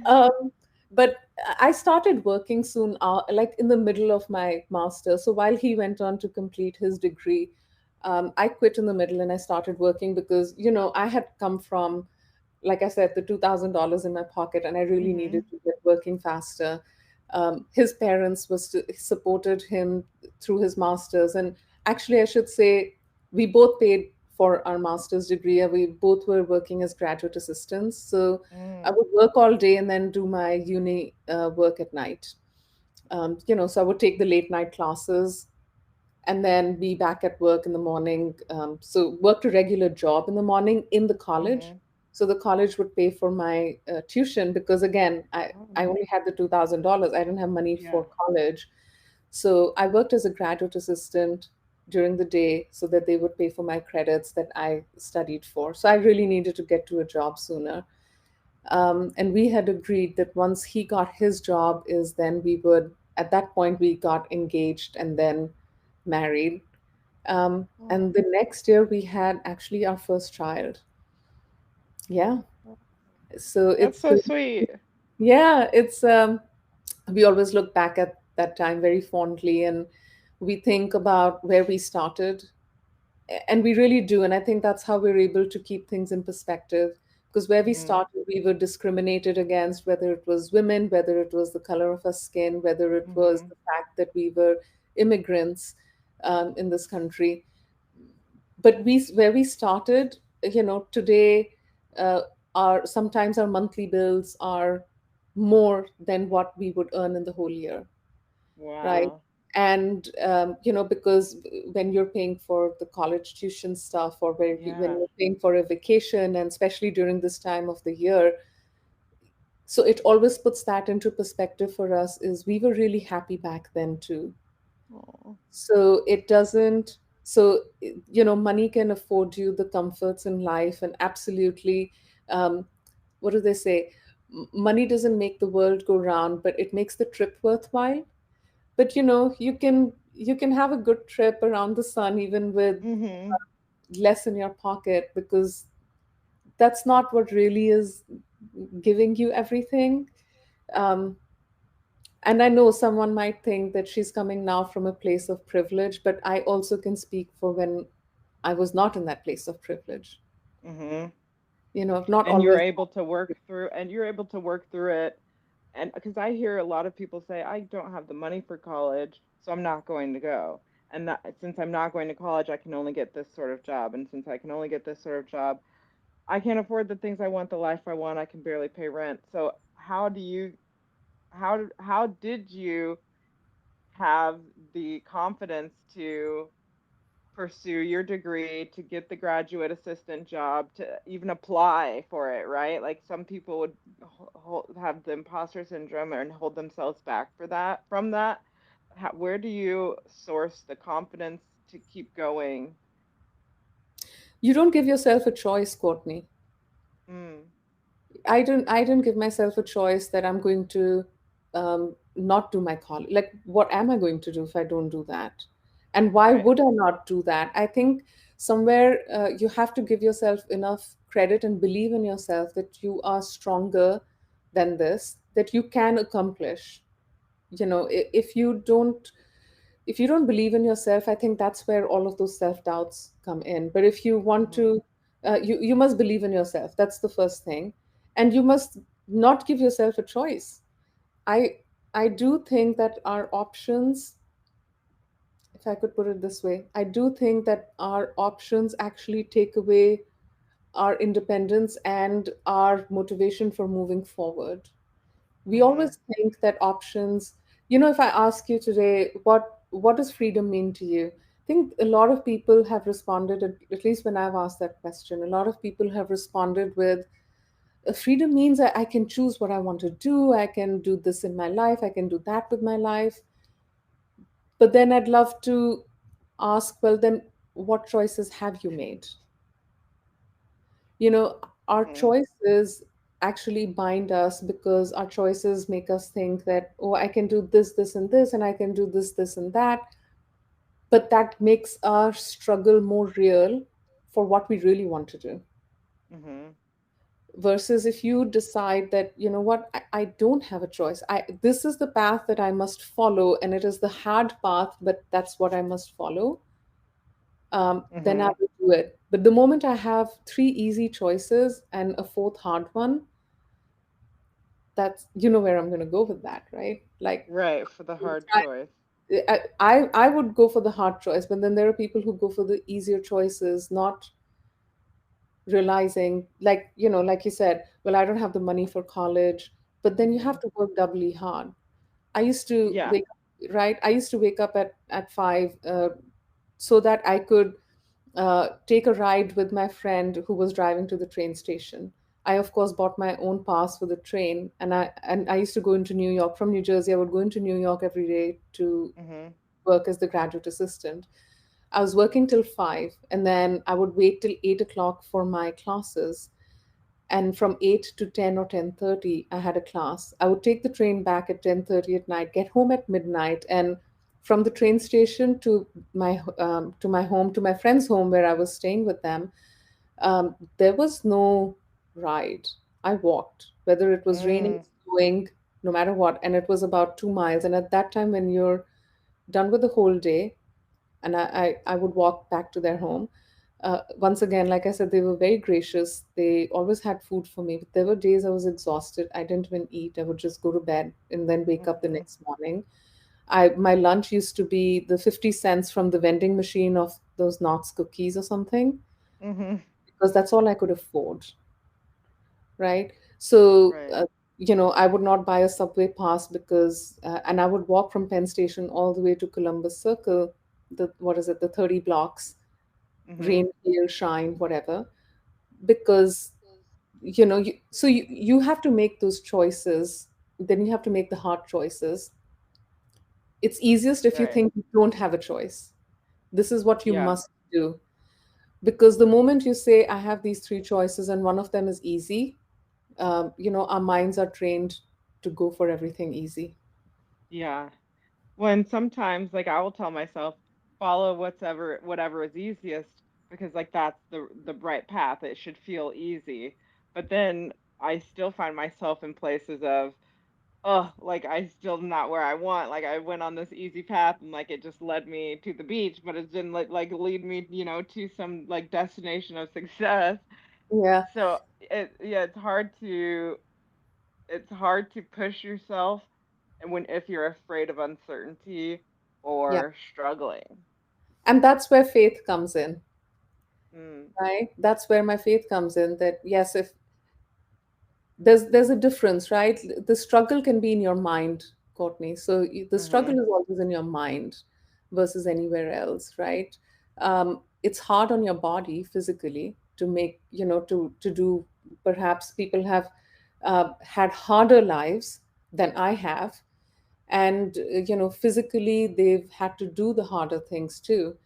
Um, but I started working soon, like in the middle of my master. So while he went on to complete his degree, I quit in the middle and I started working because, I had come from, like I said, the $2,000 in my pocket, and I really needed Mhm. to get working faster. His parents supported him through his masters, and actually, I should say, we both paid for our master's degree. We both were working as graduate assistants, so I Mm. would work all day and then do my uni work at night. So I would take the late night classes and then be back at work in the morning. So worked a regular job in the morning in the college. Mhm. So the college would pay for my tuition because again, I, Oh, I nice. only had the $2,000. I didn't have money Yeah. for college. So I worked as a graduate assistant during the day so that they would pay for my credits that I studied for. So I really needed to get to a job sooner. And we had agreed that once he got his job, is then we would, at that point, we got engaged and then married. And Oh, the next year, we had actually our first child. Yeah. So that's it's, so sweet. yeah, we always look back at that time very fondly, and we think about where we started, and we really do. And I think that's how we're able to keep things in perspective, because where we Mhm. started, we were discriminated against, whether it was women, whether it was the color of our skin, whether it was Mhm. the fact that we were immigrants in this country. But where we started, today, uh, our sometimes our monthly bills are more than what we would earn in the whole year, right? Wow. And because when you're paying for the college tuition stuff, or when Yeah. you're paying for a vacation, and especially during this time of the year, so it always puts that into perspective for us, is we were really happy back then too. Oh. So it doesn't, money can afford you the comforts in life, and absolutely, um, what do they say, money doesn't make the world go round, but it makes the trip worthwhile. But you can have a good trip around the sun even with Mhm. less in your pocket, because that's not what really is giving you everything. Um, and I know someone might think that she's coming now from a place of privilege, but I also can speak for when I was not in that place of privilege. Mhm. I've not And you're always. able to work through and you're able to work through it. And because I hear a lot of people say, I don't have the money for college, so I'm not going to go. And that, since I'm not going to college, I can only get this sort of job. And since I can only get this sort of job, I can't afford the things I want, the life I want. I can barely pay rent. So how did you have the confidence to pursue your degree, to get the graduate assistant job, to even apply for it, right? Like some people would have the imposter syndrome and hold themselves back for that from that. Where do you source the confidence to keep going? You don't give yourself a choice, Courtney. Mm, I didn't give myself a choice that I'm going to not do my college. Like, what am I going to do if I don't do that? And why right. would I not do that? I think somewhere you have to give yourself enough credit and believe in yourself that you are stronger than this, that you can accomplish. If you don't believe in yourself, I think that's where all of those self doubts come in. But if you want Mhm. to, you must believe in yourself. That's the first thing, and you must not give yourself a choice. I i do think that our options, if I could put it this way, I do think that our options actually take away our independence and our motivation for moving forward. We Mhm. always think that options, if I ask you today, what does freedom mean to you? I think a lot of people have responded, at least when I've asked that question, a lot of people have responded with, freedom means I can choose what I want to do, I can do this in my life, I can do that with my life. But then I'd love to ask, well, then what choices have you made? Our Mhm. choices actually bind us, because our choices make us think that, oh, I can do this, this, and this, and I can do this, this, and that. But that makes our struggle more real for what we really want to do. Mhm. Versus if you decide that, you know what, I don't have a choice. This is the path that I must follow, and it is the hard path, but that's what I must follow. Then I Mhm. will do it. But the moment I have three easy choices and a fourth hard one, that's where I'm going to go with that, right? Like, Right, for the hard choice. I would go for the hard choice, but then there are people who go for the easier choices, not realizing, like, like you said, well, I don't have the money for college, but then you have Mhm. to work doubly hard. I used to Yeah. wake right? I used to wake up at 5, so that I could take a ride with my friend who was driving to the train station. I, of course, bought my own pass for the train, and I used to go into New York from New Jersey. I would go into New York every day to Mhm. work as the graduate assistant. I was working till 5, and then I would wait till 8 o'clock for my classes. And from 8 to 10 or 10:30, I had a class. I would take the train back at 10:30 at night, get home at midnight, and from the train station to my home, to my friend's home where I was staying with them, there was no ride. I walked, whether it was raining, Mm. snowing, no matter what. And it was about 2 miles. And at that time, when you're done with the whole day, and I would walk back to their home. Once again, like I said, they were very gracious. They always had food for me. But there were days I was exhausted. I didn't even eat. I would just go to bed and then wake up the Mhm. next morning. My lunch used to be the 50 cents from the vending machine of those Knots cookies or something, Mhm. because that's all I could afford, right? So, Right. I would not buy a subway pass, and I would walk from Penn Station all the way to Columbus Circle, what is it, the 30 blocks, Mhm. rain, hail, shine, whatever, because, you have to make those choices. Then you have to make the hard choices. It's easiest if you Right. think you don't have a choice. This is what you Yeah. must do. Because the moment you say, I have these three choices and one of them is easy, our minds are trained to go for everything easy. Yeah. When sometimes, like, I will tell myself, follow whatever is easiest. because like that's the right path. It should feel easy. But then I still find myself in places of, oh, like I still not where I want. Like I went on this easy path and like it just led me to the beach, but it didn't like lead me, to some like destination of success. Yeah, So yeah, it's hard to push yourself and when if you're afraid of uncertainty yeah. or struggling. And that's where faith comes in, Mm, right? That's where my faith comes in, that yes, if there's a difference, right? The struggle can be in your mind, Courtney. So the struggle mhm. is always in your mind versus anywhere else, right? It's hard on your body physically to make, to do. Perhaps people have had harder lives than I have, and physically they've had to do the harder things too.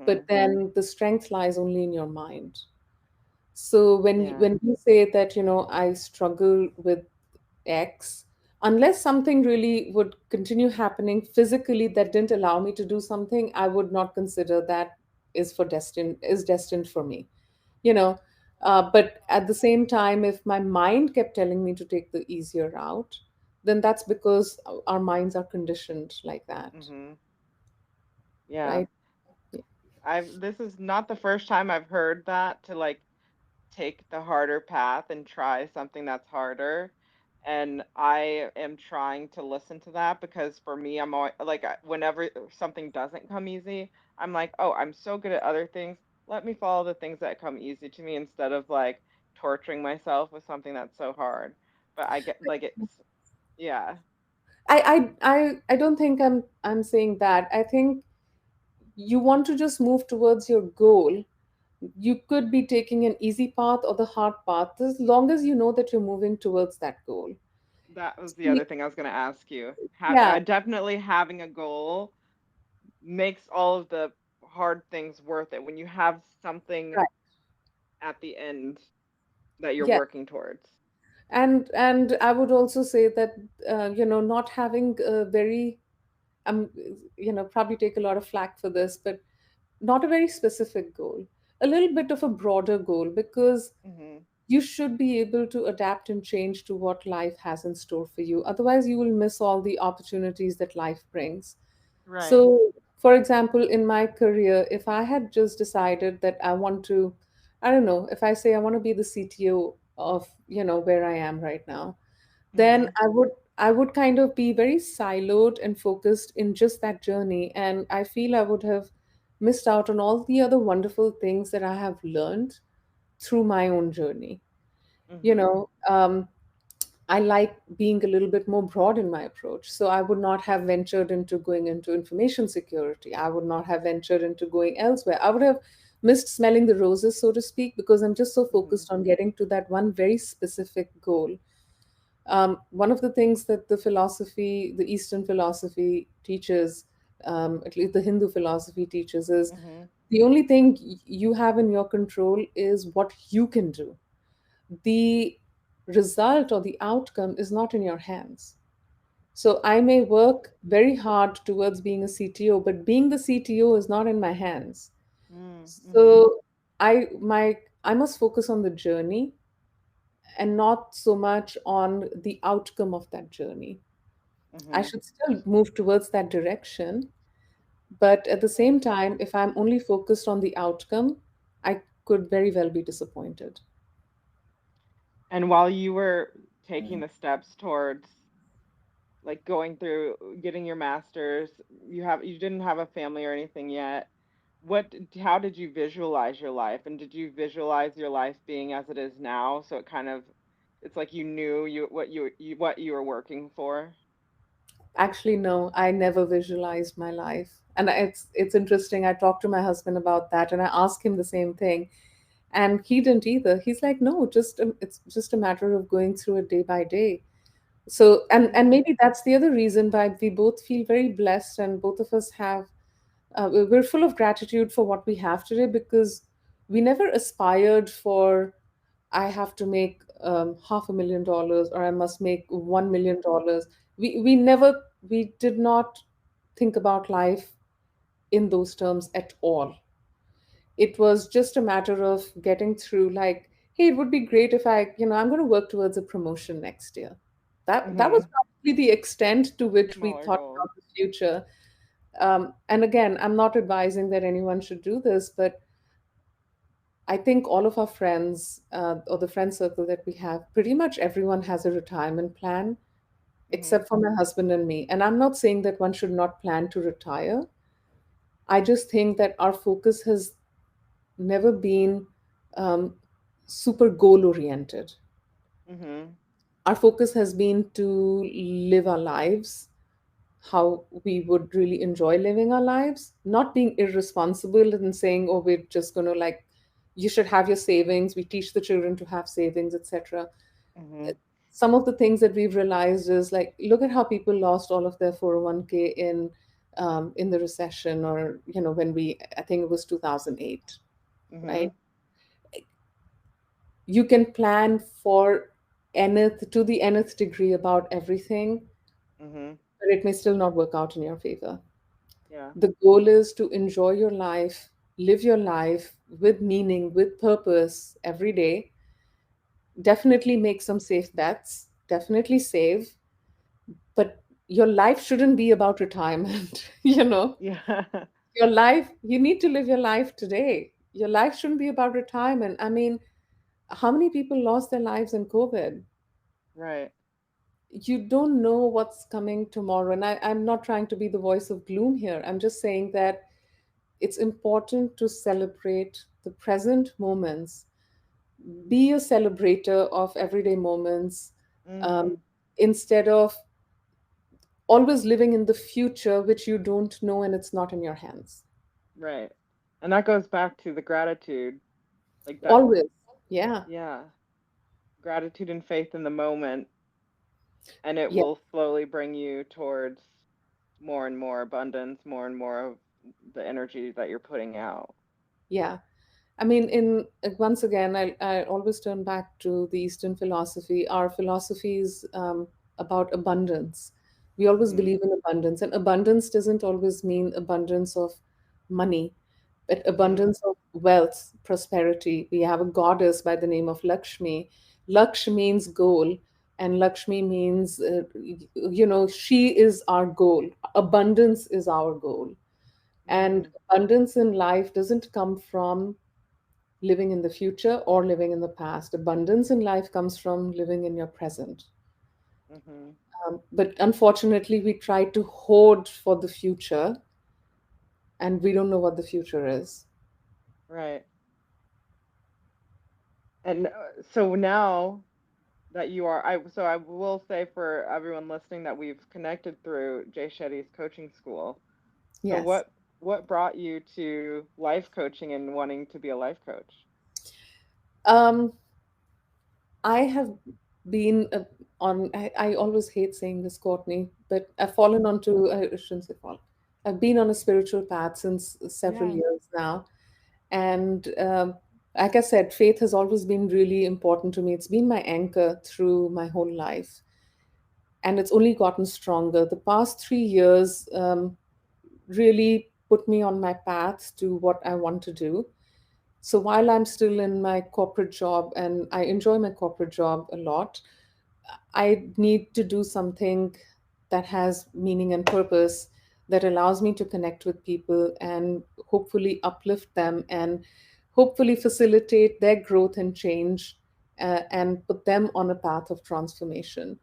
But Mhm. then the strength lies only in your mind. So Yeah. when you say that, I struggle with X, unless something really would continue happening physically that didn't allow me to do something, I would not consider that is destined for me. You know, but at the same time, if my mind kept telling me to take the easier route, then that's because our minds are conditioned like that, Mhm. Yeah. right? I've This is not the first time I've heard that, to like take the harder path and try something that's harder. And I am trying to listen to that because for me, I'm always like, whenever something doesn't come easy, I'm like, oh, I'm so good at other things. Let me follow the things that come easy to me instead of like torturing myself with something that's so hard. But I get like yeah. I don't think I'm saying that. I think you want to just move towards your goal. You could be taking an easy path or the hard path, as long as you know that you're moving towards that goal. That was the See, other thing I was going to ask you. yeah, Definitely having a goal makes all of the hard things worth it when you have something right. at the end that you're Yeah. working towards. And I would also say that not having a very um probably take a lot of flack for this, but not a very specific goal, a little bit of a broader goal, because Mhm. you should be able to adapt and change to what life has in store for you. Otherwise, you will miss all the opportunities that life brings. Right. So, for example, in my career, if I had just decided that I want to, I don't know, if I say I want to be the CTO of, where I am right now, then Mhm. I would kind of be very siloed and focused in just that journey. And I feel I would have missed out on all the other wonderful things that I have learned through my own journey. You Mhm. know, I like being a little bit more broad in my approach. So I would not have ventured into going into information security. I would not have ventured into going elsewhere. I would have missed smelling the roses, so to speak, because I'm just so Mhm. focused on getting to that one very specific goal. One of the things that the Eastern philosophy teaches, at least the Hindu philosophy teaches, is Mhm. the only thing you have in your control is what you can do. The result or the outcome is not in your hands. So I may work very hard towards being a CTO, but being the CTO is not in my hands. Mhm. So I must focus on the journey and not so much on the outcome of that journey. I Mhm. should still move towards that direction, but at the same time, if I'm only focused on the outcome, I could very well be disappointed. And while you were taking the steps towards like going through getting your master's, you didn't have a family or anything yet. How did you visualize your life? And did you visualize your life being as it is now? So it's like you knew what you were working for. Actually, no, I never visualized my life. And it's interesting. I talked to my husband about that and I asked him the same thing. And he didn't either. He's like, no, it's just a matter of going through it day by day. So and Mm, maybe that's the other reason why we both feel very blessed, and both of us have we're full of gratitude for what we have today, because we never aspired for, I have to make $500,000 or I must make $1 million. We did not think about life in those terms at all. it was just a matter of getting through, like, hey, it would be great if I'm going to work towards a promotion next year. That was Mhm. probably the extent to which we Smaller thought goals. about the future. And again, I'm not advising that anyone should do this, but I think all of our friends, or the friend circle that we have, pretty much everyone has a retirement plan, Mhm. except for my husband and me. And I'm not saying that one should not plan to retire. I just think that our focus has never been um, super goal oriented. Mhm. Our focus has been to live our lives how we would really enjoy living our lives, not being irresponsible and saying, oh, we're just going to, like, you should have your savings. We teach the children to have savings, etc. Mhm. Some of the things that we've realized is, like, look at how people lost all of their 401k in the recession, or when I think it was 2008, right? Mhm. You can plan for nth to the nth degree about everything, Mhm. but it may still not work out in your favor. Yeah. The goal is to enjoy your life, live your life with meaning, with purpose every day. Definitely make some safe bets, definitely save, but your life shouldn't be about retirement. Yeah. Your life, you need to live your life today. Your life shouldn't be about retirement. I mean, how many people lost their lives in COVID? Right. You don't know what's coming tomorrow. And I'm not trying to be the voice of gloom here. I'm just saying that it's important to celebrate the present moments, be a celebrator of everyday moments, um, Mhm. instead of always living in the future, which you don't know and it's not in your hands. Right. And that goes back to the gratitude. Like that, Always. Yeah. yeah. Gratitude and faith in the moment, and it Yeah. will slowly bring you towards more and more abundance, more and more of the energy that you're putting out. Yeah. I mean, once again, I always turn back to the Eastern philosophy. Our philosophy is about abundance. We always Mhm. believe in abundance, and abundance doesn't always mean abundance of money, but Mhm. abundance of wealth, prosperity. We have a goddess by the name of Lakshmi. Laksh means goal, and Lakshmi means, she is our goal. Abundance is our goal. And Mhm. abundance in life doesn't come from living in the future or living in the past. Abundance in life comes from living in your present. Mhm. But unfortunately, we try to hoard for the future, and we don't know what the future is. Right. And so now that you are, I will say for everyone listening that we've connected through Jay Shetty's coaching school. So Yes. what brought you to life coaching and wanting to be a life coach? Um, I have been I always hate saying this, Courtney, but I've fallen onto, I shouldn't say fall. I've been on a spiritual path since several Yeah. years now. And like I said, faith has always been really important to me. It's been my anchor through my whole life. And it's only gotten stronger. The past 3 years really put me on my path to what I want to do. So while I'm still in my corporate job, and I enjoy my corporate job a lot, I need to do something that has meaning and purpose, that allows me to connect with people and hopefully uplift them and hopefully facilitate their growth and change, and put them on a path of transformation.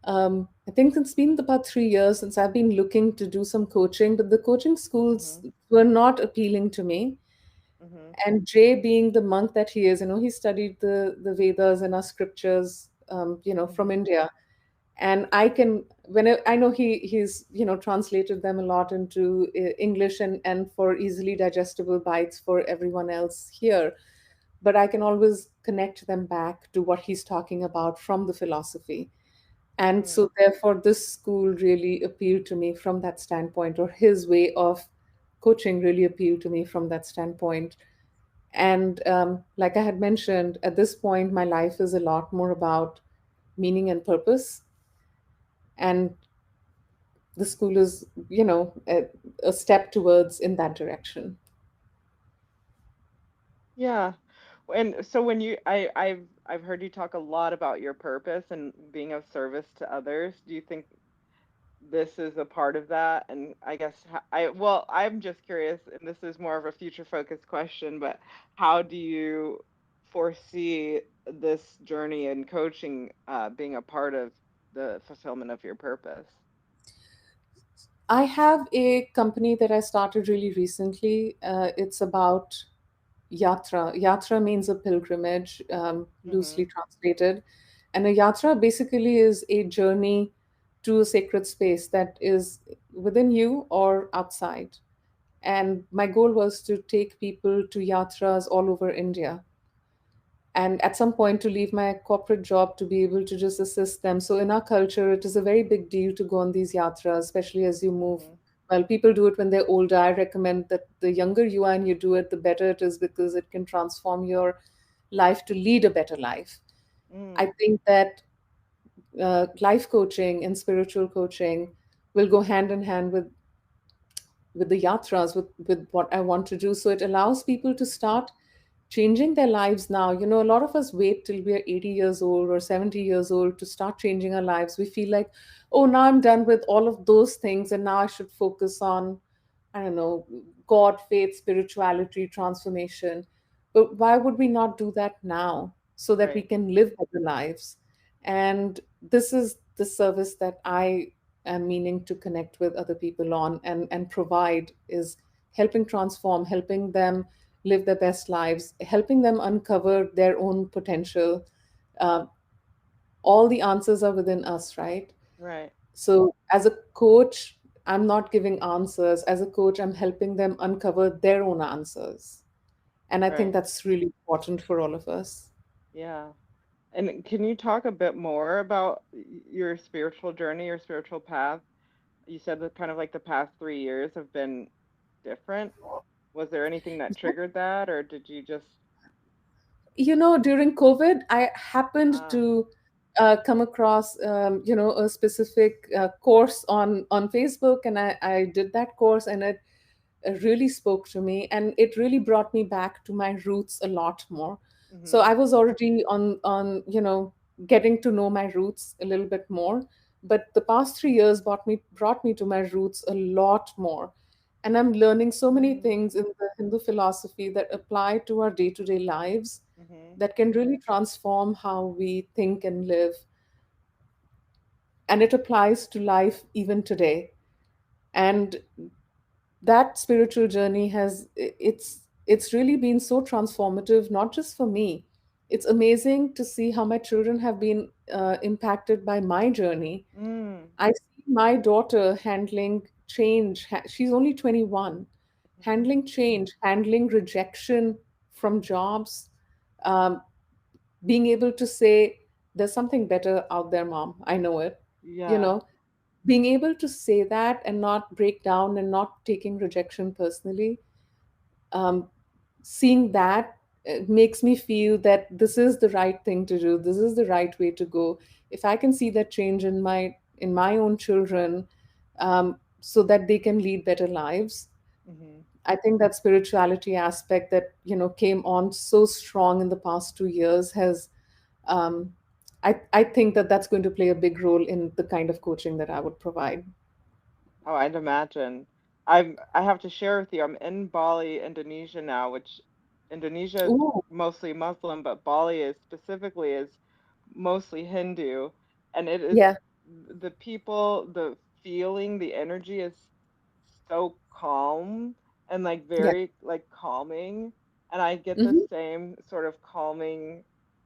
I think it's been about 3 years since I've been looking to do some coaching, but the coaching schools Mhm. were not appealing to me. Mhm. And Jay, being the monk that he is, he studied the Vedas and our scriptures, from Mhm. India. And I know he's translated them a lot into English, and for easily digestible bites for everyone else here. But I can always connect them back to what he's talking about from the philosophy. And Mhm. so, therefore, this school really appealed to me from that standpoint, or his way of coaching really appealed to me from that standpoint. And like I had mentioned, at this point, my life is a lot more about meaning and purpose. And the school is, a step towards in that direction. Yeah. And so when I've heard you talk a lot about your purpose and being of service to others. Do you think this is a part of that? And I guess well, I'm just curious, and this is more of a future focused question, but how do you foresee this journey in coaching being a part of the fulfillment of your purpose? I have a company that I started really recently. It's about yatra. Yatra means a pilgrimage, loosely Mhm. translated. And a yatra basically is a journey to a sacred space that is within you or outside. And my goal was to take people to yatras all over India, and at some point to leave my corporate job to be able to just assist them. So in our culture, it is a very big deal to go on these yatras, especially as you move. Mhm. Well, people do it when they're older. I recommend that the younger you are and you do it, the better it is, because it can transform your life to lead a better life. I Mm. think that life coaching and spiritual coaching will go hand in hand with the yatras, with what I want to do. So it allows people to start changing their lives now. You know, a lot of us wait till we are 80 years old or 70 years old to start changing our lives. We feel like, oh, now I'm done with all of those things and now I should focus on, I don't know, God, faith, spirituality, transformation. But why would we not do that now so that we Right. can live better lives? And this is the service that I am meaning to connect with other people on and provide, is helping transform, helping them live their best lives, helping them uncover their own potential. Uh, all the answers are within us, right? Right. So, as a coach, I'm not giving answers. As a coach, I'm helping them uncover their own answers. And I think Right. that's really important for all of us. Yeah. And can you talk a bit more about your spiritual journey, your spiritual path? You said that kind of like the past 3 years have been different. Was there anything that triggered that, or did you just, You know, during COVID, I happened ah, to come across, a specific course on Facebook, and I did that course, and it really spoke to me, and it really brought me back to my roots a lot more. So mm-hmm, I was already on getting to know my roots a little bit more, but the past 3 years brought me to my roots a lot more, and I'm learning so many mm, things in the Hindu philosophy that apply to our day-to-day lives, mm-hmm, that can really transform how we think and live, and it applies to life even today. And that spiritual journey it's really been so transformative, not just for me. It's amazing to see how my children have been impacted by my journey. mm, I see my daughter handling change. She's only 21, handling change, handling rejection from jobs, um, being able to say, there's something better out there, mom, I know it. you yeah, know Being able to say that and not break down and not taking rejection personally, um, seeing that makes me feel that this is the right thing to do. This is the right way to go. If I can see that change in my own children, so that they can lead better lives, mm-hmm. I think that spirituality aspect that came on so strong in the past 2 years has. Um, I think that that's going to play a big role in the kind of coaching that I would provide. Oh, I'd imagine. I have to share with you, I'm in Bali, Indonesia now, which Indonesia is Ooh, mostly Muslim, but Bali is specifically is mostly Hindu, and it is yeah, the people, the feeling, the energy is so calm and like yeah. very like calming, and I get the Hmm. same sort of calming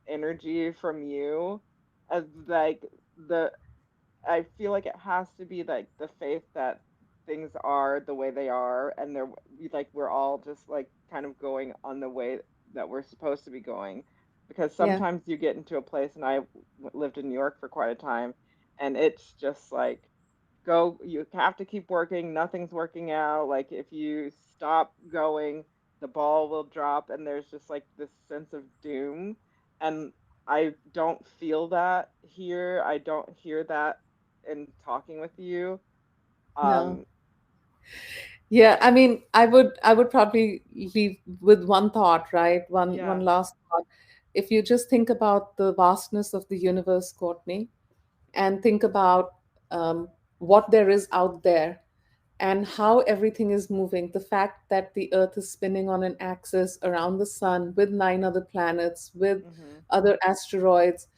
energy from you as like the I feel like it has to be like the faith that things are the way they are, and we're all just like kind of going on the way that we're supposed to be going. Because Yeah, sometimes you get into a place, and lived in New York for quite a time, and it's just like you have to keep working, nothing's working out. Like if you stop going, the ball will drop, and there's just like this sense of doom. And I don't feel that here. I don't hear that in talking with you. no. Um, Yeah, I mean, I would probably leave with one thought, right? One Yeah. last thought. If you just think about the vastness of the universe, Courtney, and think about what there is out there and how everything is moving, the fact that the Earth is spinning on an axis around the sun with nine other planets, with Mhm. other asteroids,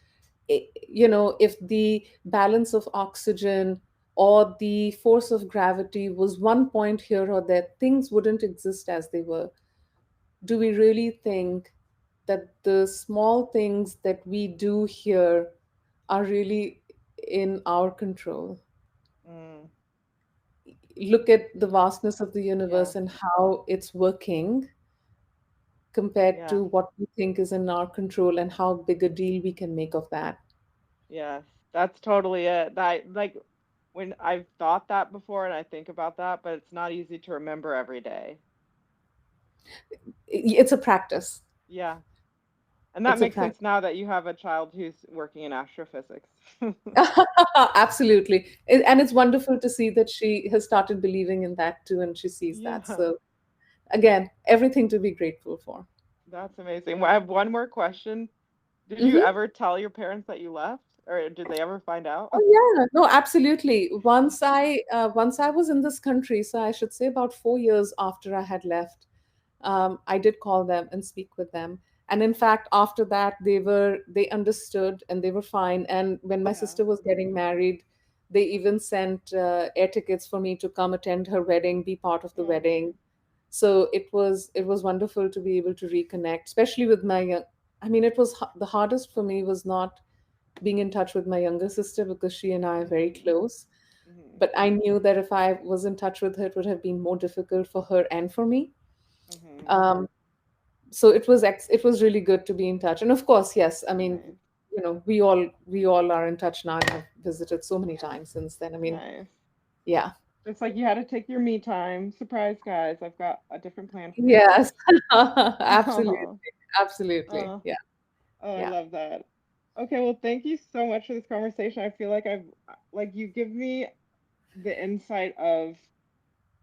if the balance of oxygen or the force of gravity was one point here or there, things wouldn't exist as they were. Do we really think that the small things that we do here are really in our control? Mm. Look at the vastness of the Yeah. universe and how it's working compared Yeah. to what we think is in our control and how big a deal we can make of that. Yes. That's totally it. That like when I've thought that before and I think about that, but it's not easy to remember every day. It's a practice. Yeah. And that It's a makes practice. sense now that you have a child who's working in astrophysics. Absolutely. And it's wonderful to see that she has started believing in that too, and she sees that. Yeah. So, again, everything to be grateful for. That's amazing. Well, I have one more question. Did you Hmm. ever tell your parents that you left, or did they ever find out? Oh yeah, no, absolutely. Once I was in this country, so I should say about 4 years after I had left, I did call them and speak with them. And in fact, after that, they understood and they were fine. And when my Yeah. sister was getting married, they even sent air tickets for me to come attend her wedding, be part of the Oh. wedding. So it was wonderful to be able to reconnect, especially with my young. I mean, the hardest for me was not being in touch with my younger sister because she and I are very Mhm. close. Mhm. But I knew that if I was in touch with her, it would have been more difficult for her and for me. Mhm. Um, so it was really good to be in touch. And of course, yes, I mean, Nice. we all are in touch now and have visited so many times since then. I mean, Nice. yeah. It's like you had to take your me time. Surprise, guys. I've got a different plan for you. Yes. Absolutely. Oh, Absolutely. oh, Yeah. oh, I Yeah. love that. Okay, well, thank you so much for this conversation. I feel like like you give me the insight of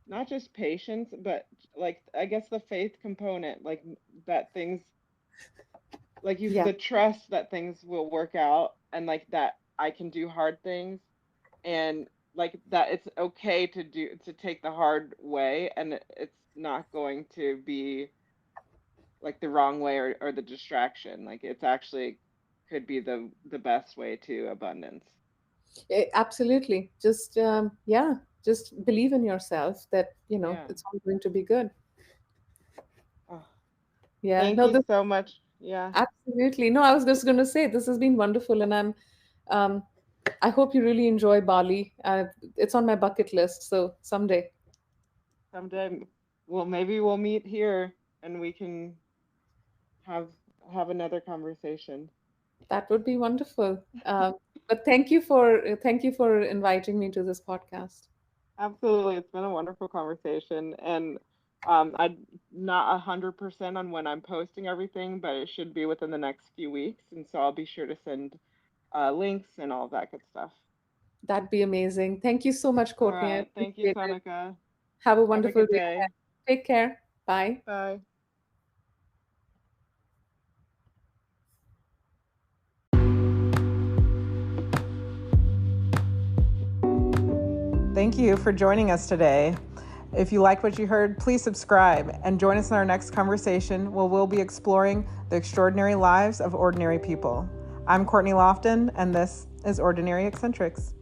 not just patience, but like I guess the faith component, like that things like you Yeah. the trust that things will work out and like that I can do hard things and like that it's okay to take the hard way and it's not going to be like the wrong way or the distraction. Like it's actually could be the best way to abundance. Absolutely. Yeah, just believe in yourself that, Yeah. it's all going to be good. Oh, Yeah. thank No, you this so much. Yeah. absolutely. No, I was just going to say this has been wonderful, and um, I hope you really enjoy Bali. It's on my bucket list, so someday Someday, well, maybe we'll meet here and we can have have another conversation. that would be wonderful. But thank you for inviting me to this podcast. Absolutely, it's been a wonderful conversation, and I'm not 100% on when I'm posting everything, but it should be within the next few weeks, and so I'll be sure to send links and all of that good stuff. That'd be amazing. Thank you so much, All Courtney. I right, thank you, appreciate it. Sonika. Have a Have a wonderful good day day. ahead. Take care. Bye. Bye. Thank you for joining us today. If you like what you heard, please subscribe and join us in our next conversation where we'll be exploring the extraordinary lives of ordinary people. I'm Courtney Lofton, and this is Ordinary Eccentrics.